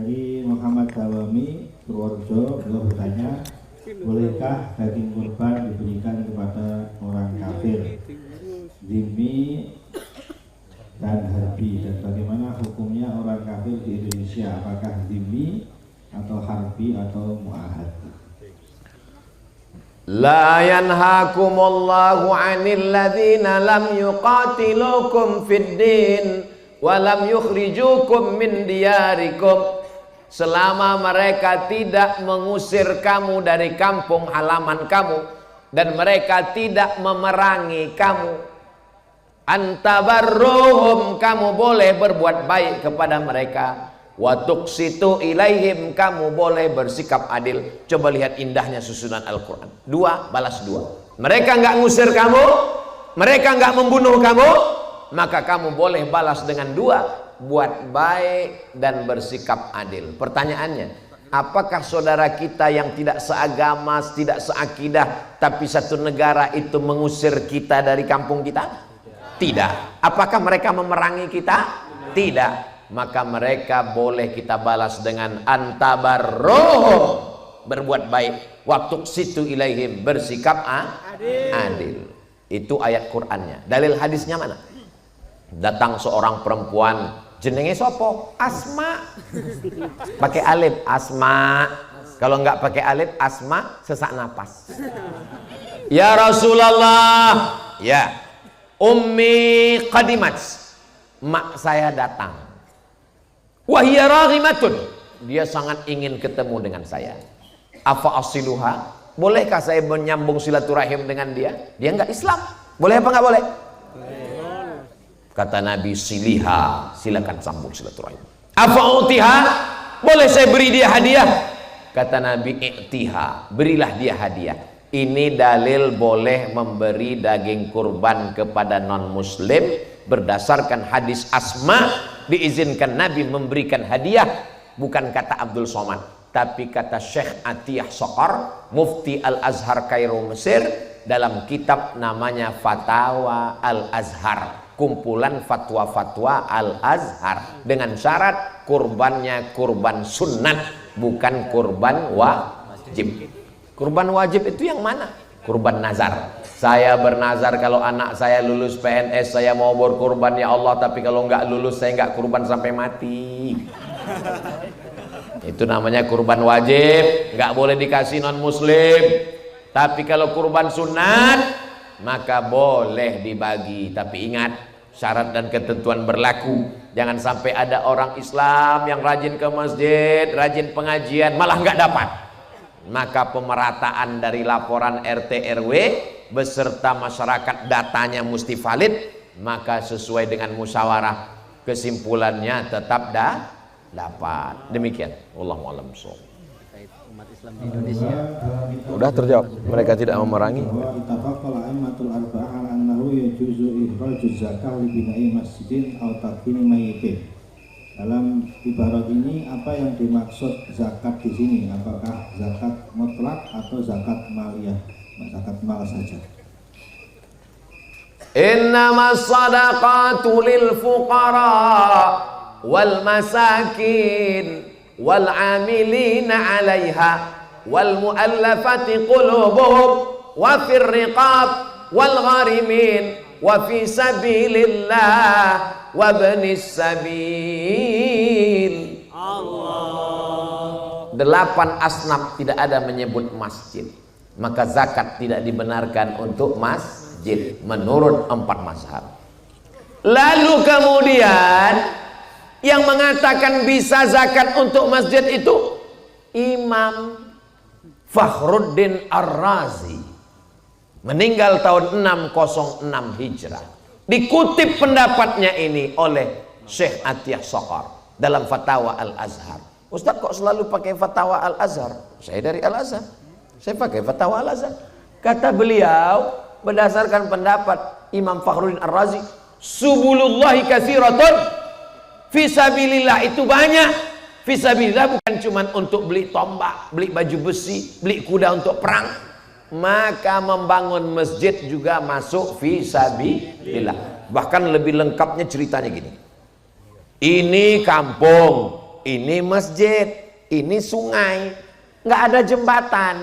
Dari Muhammad Dawami Purworejo, beliau bertanya, bolehkah daging kurban diberikan kepada orang kafir, zimmi dan harbi, dan bagaimana hukumnya orang kafir di Indonesia, apakah zimmi atau harbi atau mu'ahad? La yanhakumullahu 'anil ladzina lam yuqatilukum fid din wa lam yukhrijukum min diyarikum. Selama mereka tidak mengusir kamu dari kampung halaman kamu dan mereka tidak memerangi kamu, antabarruhum, kamu boleh berbuat baik kepada mereka, wa tuqsitu ilaihim, kamu boleh bersikap adil. Coba lihat indahnya susunan Al-Quran. Dua balas dua. Mereka nggak ngusir kamu, mereka nggak membunuh kamu, maka kamu boleh balas dengan dua, buat baik dan bersikap adil. Pertanyaannya, apakah saudara kita yang tidak seagama, tidak seakidah, tapi satu negara itu mengusir kita dari kampung kita? Tidak. Apakah mereka memerangi kita? Tidak. Maka mereka boleh kita balas dengan antabarruhum, berbuat baik, waktu situ ilaihim, bersikap adil. Itu ayat Qur'annya. Dalil hadisnya mana? Datang seorang perempuan, jenenge sopo? Asma. Pakai alif, Asma. Kalau nggak pakai alif, Asma, sesak napas. Ya Rasulullah, ya, ummi qadimat, mak saya datang. Wahia raghimatun, dia sangat ingin ketemu dengan saya. Afa asiluha, bolehkah saya menyambung silaturahim dengan dia? Dia nggak Islam, boleh apa nggak boleh? Kata Nabi, siliha, silakan sambung silaturahim. Afautiha, boleh saya beri dia hadiah? Kata Nabi, i'tiha, berilah dia hadiah. Ini dalil boleh memberi daging kurban kepada non muslim berdasarkan hadis Asma, diizinkan Nabi memberikan hadiah. Bukan kata Abdul Somad, tapi kata Syekh Atiyah Sokor, Mufti Al-Azhar Kairo Mesir, dalam kitab namanya Fatawa Al-Azhar, kumpulan fatwa-fatwa Al-Azhar, dengan syarat kurbannya kurban sunnat, bukan kurban wajib. Kurban wajib itu yang mana? Kurban nazar. Saya bernazar kalau anak saya lulus PNS saya mau berkurban ya Allah, tapi kalau nggak lulus saya nggak kurban sampai mati. Itu namanya kurban wajib, nggak boleh dikasih non muslim. Tapi kalau kurban sunat maka boleh dibagi, tapi ingat syarat dan ketentuan berlaku. Jangan sampai ada orang Islam yang rajin ke masjid, rajin pengajian, malah nggak dapat. Maka pemerataan dari laporan RT RW beserta masyarakat datanya mesti valid, maka sesuai dengan musyawarah kesimpulannya tetap dapat. Demikian. Wallahu a'lam bishawab. Umat Islam di Indonesia. Udah terjawab, mereka tidak memerangi. Dalam ibarat ini apa yang dimaksud zakat di sini? Apakah zakat mutlak atau zakat maliyah? Zakat mal saja. Innamas sadaqatu lil fuqara wal masakin wal amilina 'alaiha wal muallafati qulubuhum wa fir riqab wal gharimin wa fi sabilillah wa ibnis sabil. Allah. 8 asnaf tidak ada menyebut masjid, maka zakat tidak dibenarkan untuk masjid menurut 4 mazhab. Lalu kemudian yang mengatakan bisa zakat untuk masjid itu Imam Fakhruddin Ar-Razi, meninggal tahun 606 Hijrah. Dikutip pendapatnya ini oleh Syekh Atiyah Sokor dalam Fatawa Al-Azhar. Ustaz kok selalu pakai Fatawa Al-Azhar? Saya dari Al-Azhar, saya pakai Fatawa Al-Azhar. Kata beliau, berdasarkan pendapat Imam Fakhruddin Ar-Razi, subulullahi katsiratun, fisabilillah itu banyak. Fisabilillah bukan cuma untuk beli tombak, beli baju besi, beli kuda untuk perang. Maka membangun masjid juga masuk fisabilillah. Bahkan lebih lengkapnya ceritanya gini. Ini kampung, ini masjid, ini sungai, nggak ada jembatan.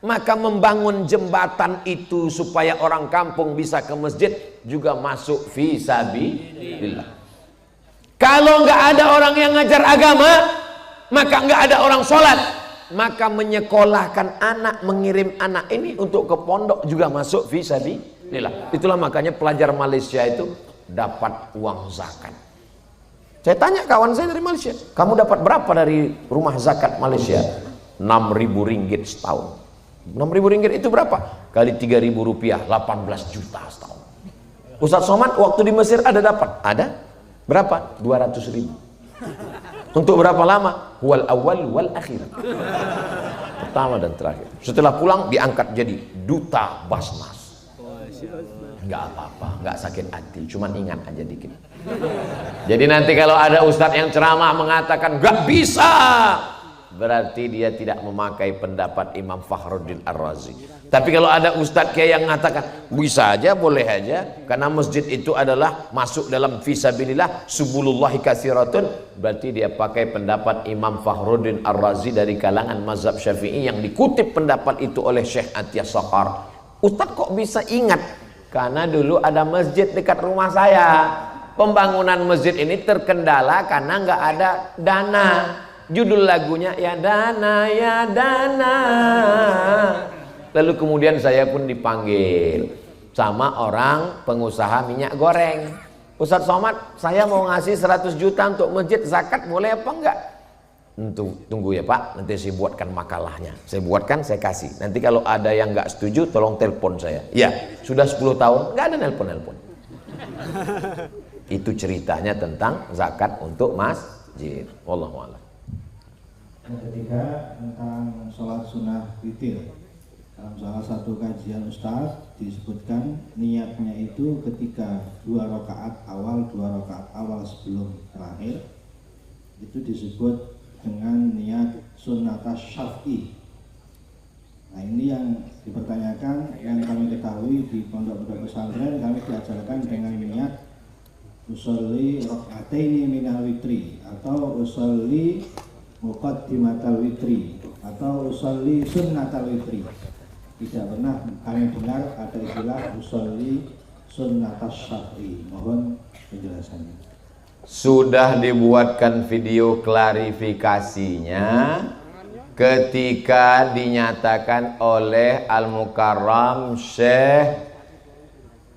Maka membangun jembatan itu supaya orang kampung bisa ke masjid juga masuk fi sabilillah. Kalau nggak ada orang yang ngajar agama, maka nggak ada orang sholat. Maka menyekolahkan anak, mengirim anak ini untuk ke pondok juga masuk fi sabilillah. Itulah makanya pelajar Malaysia itu dapat uang zakat. Saya tanya kawan saya dari Malaysia, kamu dapat berapa dari rumah zakat Malaysia? 6.000 ringgit setahun. 6.000 ringgit itu berapa? Kali 3.000 rupiah, 18 juta setahun. Ustaz Somad waktu di Mesir ada dapat? Ada. Berapa? 200.000. Untuk berapa lama? Wal awal wal akhir. Pertama dan terakhir. Setelah pulang diangkat jadi duta Basnas. Enggak apa-apa, enggak sakit hati, cuman ingat aja dikit. Jadi nanti kalau ada ustadz yang ceramah mengatakan enggak bisa, berarti dia tidak memakai pendapat Imam Fakhruddin Ar-Razi. Tapi kalau ada ustadz kayak yang mengatakan bisa aja, boleh aja, karena masjid itu adalah masuk dalam fisabilillah, subulullahi katsiratun, berarti dia pakai pendapat Imam Fakhruddin Ar-Razi dari kalangan mazhab Syafi'i yang dikutip pendapat itu oleh Syekh Atiyah Saqar. Ustadz kok bisa ingat? Karena dulu ada masjid dekat rumah saya. Pembangunan masjid ini terkendala karena nggak ada dana. Judul lagunya ya dana ya dana. Lalu kemudian saya pun dipanggil sama orang pengusaha minyak goreng. Ustadz Somad, saya mau ngasih 100 juta untuk masjid, zakat boleh apa enggak? Tunggu ya Pak, nanti saya buatkan makalahnya. Saya buatkan, saya kasih. Nanti kalau ada yang nggak setuju, tolong telepon saya. Ya, sudah 10 tahun nggak ada nelpon-nelpon. Itu ceritanya tentang zakat untuk masjid. Wallahu a'lam. Yang ketiga tentang sholat sunnah witir. Dalam salah satu kajian Ustaz disebutkan niatnya itu ketika 2 rakaat awal sebelum terakhir itu disebut dengan niat sunnatas syaf'i. Nah ini yang dipertanyakan, yang kami ketahui di pondok-pondok pesantren kami diajarkan dengan niat usolli raka'ataini minal witri atau usolli muqaddimatal witri atau usolli sunnatal witri. Tidak pernah kami dengar ada istilah usolli sunnatas syaf'i. Mohon penjelasannya. Sudah dibuatkan video klarifikasinya ketika dinyatakan oleh Al-Mukarram Syekh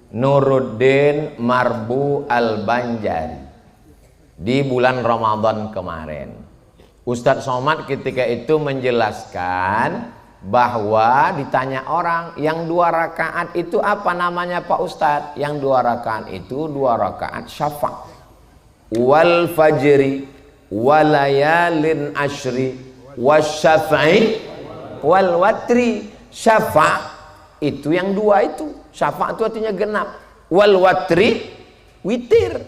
Nuruddin Marbu Al-Banjari di bulan Ramadan kemarin. Ustadz Somad ketika itu menjelaskan bahwa ditanya orang yang 2 rakaat itu apa namanya Pak Ustadz? Yang 2 rakaat itu 2 rakaat syafa' wal fajri walayalin ashri wasyaf'i wal watri. Syafa' itu yang 2 itu. Syafa' itu artinya genap. Wal watri witir.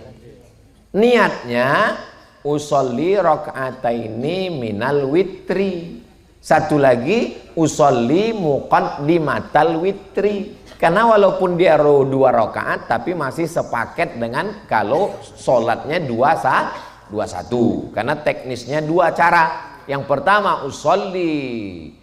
Niatnya usolli raka'ataini minal witri. Satu lagi usolli muqaddimatal witri. Karena walaupun dia 2 rakaat tapi masih sepaket dengan kalau sholatnya 2-1. Karena teknisnya 2 cara. Yang pertama usolli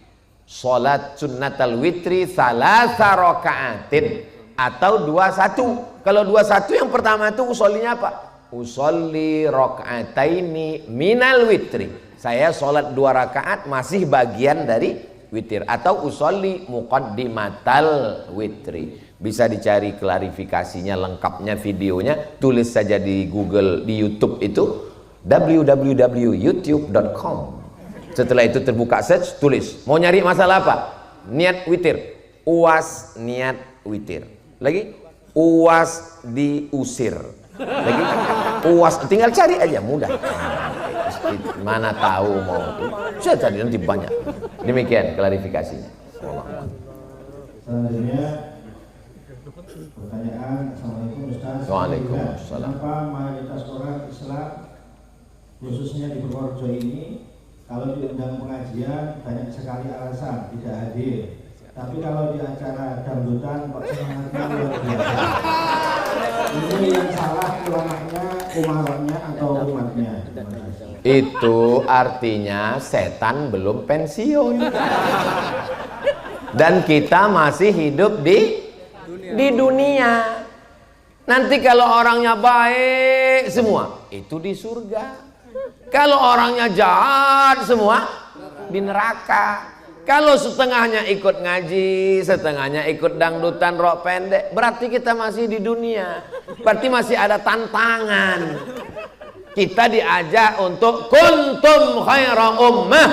sholat sunnatal witri salasa rakaatin atau 2-1. Kalau 2-1 yang pertama itu usollinya apa? Usolli rakaataini minal witri. Saya sholat 2 rakaat masih bagian dari witir atau usolli muqaddimatal witri. Bisa dicari klarifikasinya lengkapnya videonya, tulis saja di Google, di YouTube itu www.youtube.com. Setelah itu terbuka search, tulis mau nyari masalah apa? Niat witir. Uas niat witir. Lagi uas diusir. Lagi uas, tinggal cari aja, mudah. Mana tahu mau saya tadi nanti banyak. Demikian klarifikasinya. Selanjutnya pertanyaan. Assalamualaikum Ustaz. Waalaikumsalam. Kenapa mayoritas orang Islam khususnya di Purworejo ini kalau diundang pengajian banyak sekali alasan tidak hadir, tapi kalau di acara dangdutan kok semangatnya luar biasa. Ini yang salah ulamanya umaroknya atau umatnya? Itu artinya setan belum pensiun. Dan kita masih hidup di dunia. Nanti kalau orangnya baik semua, itu di surga. Kalau orangnya jahat semua, di neraka. Kalau setengahnya ikut ngaji, setengahnya ikut dangdutan rok pendek, berarti kita masih di dunia. Berarti masih ada tantangan. Kita diajak untuk kuntum khaira ummah,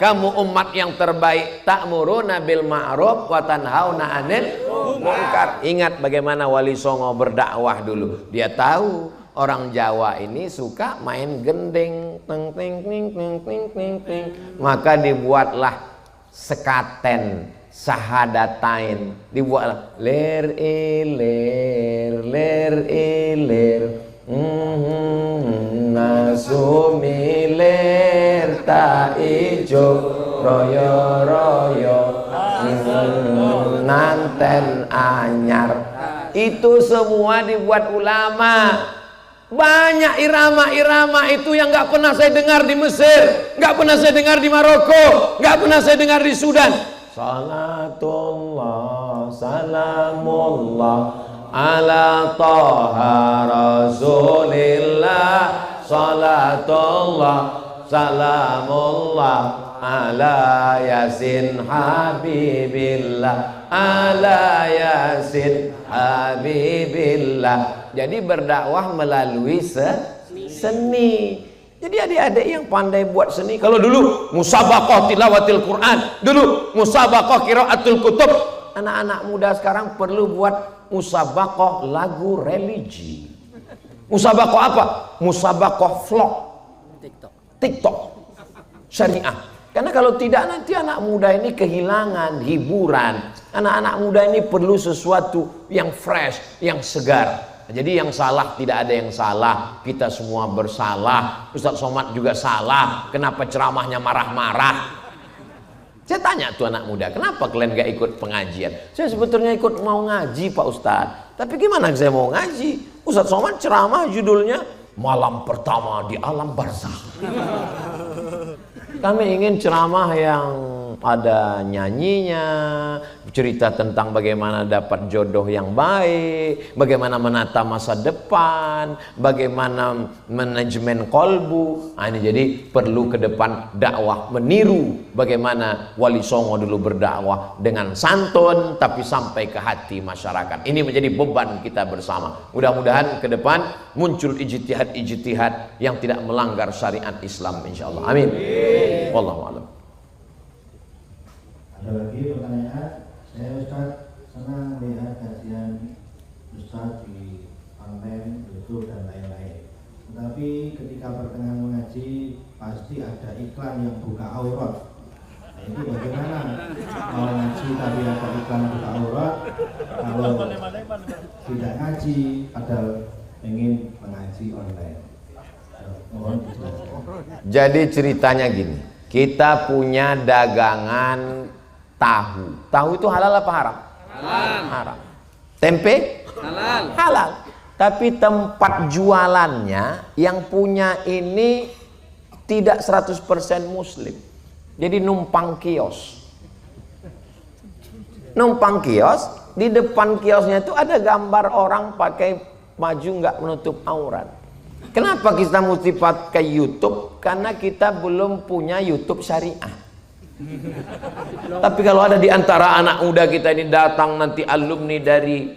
kamu umat yang terbaik, ta'muruna bil ma'ruf wa tanhauna 'anil munkar. Ingat bagaimana Wali Songo berdakwah dulu. Dia tahu orang Jawa ini suka main gending, teng teng teng teng teng teng teng. Maka dibuatlah sekaten sahadatain, dibuatlah ler ilir nasumilir ta ijo royo royo nanten anyar. Itu semua dibuat ulama. Banyak irama-irama itu yang nggak pernah saya dengar di Mesir, nggak pernah saya dengar di Maroko, nggak pernah saya dengar di Sudan. Salatullah salamullah ala taha rasulillah, salatullah salamullah ala yasin habibillah, ala yasin habibillah. Jadi berdakwah melalui seni. Jadi adik-adik yang pandai buat seni, kalau dulu musabaqah tilawatil Quran, dulu musabaqah qiraatul kutub, anak-anak muda sekarang perlu buat musabaqah lagu religi. Musabaqah apa? Musabaqah vlog, TikTok syariah. Karena kalau tidak nanti anak muda ini kehilangan hiburan. Anak-anak muda ini perlu sesuatu yang fresh, yang segar. Jadi yang salah tidak ada yang salah, kita semua bersalah. Ustadz Somad juga salah. Kenapa ceramahnya marah-marah? Saya tanya tuh anak muda, kenapa kalian gak ikut pengajian? Saya sebetulnya ikut mau ngaji Pak Ustadz, tapi gimana saya mau ngaji? Ustadz Somad ceramah judulnya Malam Pertama di Alam Barzakh. Kami ingin ceramah yang ada nyanyinya, cerita tentang bagaimana dapat jodoh yang baik, bagaimana menata masa depan, bagaimana manajemen kolbu. Nah, ini jadi perlu ke depan dakwah meniru bagaimana Wali Songo dulu berdakwah dengan santun tapi sampai ke hati masyarakat. Ini menjadi beban kita bersama. Mudah-mudahan ke depan muncul ijtihad-ijtihad yang tidak melanggar syariat Islam insyaallah. Amin. Wallahu a'lam. Ada lagi pertanyaan? Saya Ustaz senang melihat kajian Ustaz di online, YouTube dan lain-lain. Tetapi ketika pertengahan mengaji pasti ada iklan yang buka aurat. Nah, itu bagaimana? Mau ngaji tapi ada iklan buka aurat, kalau tidak ngaji padahal ingin mengaji online. Mohon dijelaskan. Jadi ceritanya gini, kita punya dagangan tahu. Tahu itu halal apa haram? Halal. Haram. Tempe? Halal. Halal. Tapi tempat jualannya yang punya ini tidak 100% muslim. Jadi numpang kios. Numpang kios, di depan kiosnya itu ada gambar orang pakai baju nggak menutup aurat. Kenapa kita mesti pakai YouTube? Karena kita belum punya YouTube syariah. Tapi kalau ada di antara anak muda kita ini datang nanti alumni dari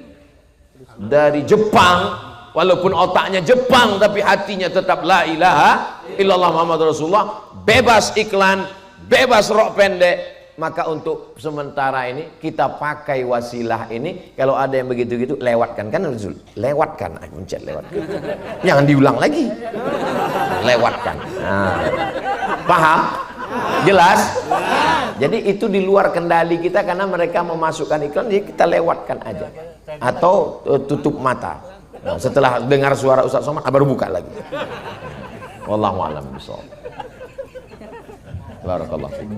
Jepang, walaupun otaknya Jepang tapi hatinya tetap la ilaha illallah Muhammad Rasulullah, bebas iklan, bebas rok pendek, maka untuk sementara ini kita pakai wasilah ini. Kalau ada yang begitu-gitu lewatkan, kan Rasul, lewatkan, mencet lewatkan, jangan diulang lagi, lewatkan. Nah, paham? Jelas? Jadi itu di luar kendali kita karena mereka memasukkan iklan, jadi kita lewatkan aja atau tutup mata. Nah, setelah dengar suara Ustadz Somad baru buka lagi. Wallahu a'lam bishawab. Barakallahu fiik.